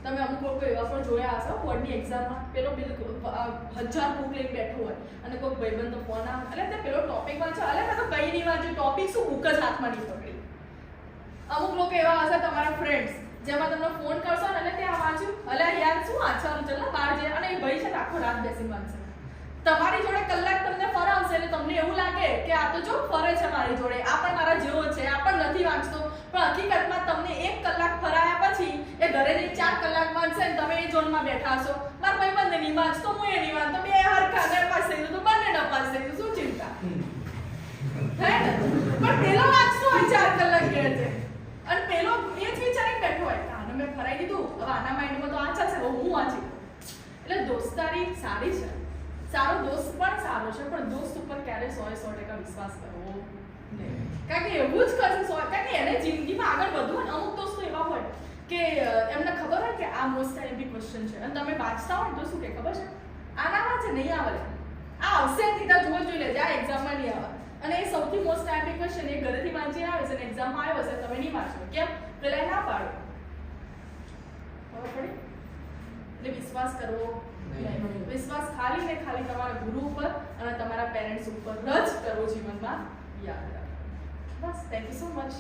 તમે અમુક લોકો એવા પણ જોયા હશે બોર્ડની એક્ઝામમાં પેલો 1000 બુક લઈને બેઠો હોય અને કોઈ ભાઈબંધનો ફોન આવે એટલે તે પેલો ટોપિક વાંચો અલે મેં તો કઈ નહીં વાંચ્યું ટોપિક શું બુક જ હાથમાં નહીં પકડી. અમુક લોકો એવા હશે તમારા ફ્રેન્ડ્સ જેમાં તમને ફોન કરશો ને એટલે ત્યાં વાંચ્યું અલે યાર શું વાંચવાનું ચાલ બહાર જઈએ અને એ ભાઈ છે ને આખો રાત બેસીને વાંચશે. તમારી જોડે કલાક તમને ફરાવશે એટલે તમને એવું લાગે કે આ તો જો ફરે છે મારી જોડે આ પણ મારા જેવો છે આ પણ નથી વાંચતો પણ હકીકતમાં તમને 1 કલાક ફરાયા પછી એ ઘરે જઈને 4 કલાક વાંચશે ને તમે એ ઝોનમાં બેઠા હશો મારા ભાઈબંધ નહીં વાંચતો હું એ નહીં વાંચતો બે હરખા નપાસ થઈ ગયું તો બંને નપાસ થઈ ગયું શું ચિંતા હે ને પણ પેલો વાંચતો હોય 4 કલાક ઘેર છે અને પેલો એ જ વિચારીને બેઠો હોય આને મેં ફરાઈ દીધું હવે આના માઇન્ડમાં તો આ ચાલશે હવે હું વાંચી એટલે દોસ્તારી સારી છે સારો દોસ્ત પણ સારો છે પણ દોસ્ત ઉપર ક્યારે 100% વિશ્વાસ કરવો નહીં કારણ કે એવું જ કરશે કારણ કે એને જિંદગીમાં આગળ વધવું ને અમુક દોસ્તો એવા હોય કે એમને ખબર હોય કે આ મોસ્ટ ટાઈમથી ક્વેશ્ચન છે અને તમે વાંચતા હોય તો શું કે ખબર છે આ ના વાંચે નહીં આવે આ આવશે સીધા જોઈ લેજે આ એક્ઝામમાં નહીં આવે અને એ સૌથી મોસ્ટ ટાઈમથી ક્વેશ્ચન એ ઘરેથી વાંચી આવે છે અને એક્ઝામમાં આવ્યો હશે તમે નહીં વાંચો કેમ પેલા ના પાડો ખબર પડી એટલે વિશ્વાસ કરવો વિશ્વાસ ખાલી ને ખાલી તમારા ગુરુ ઉપર અને તમારા પેરેન્ટ્સ ઉપર જ કરવો જીવનમાં યાદ રાખો બસ થેન્ક યુ સો મચ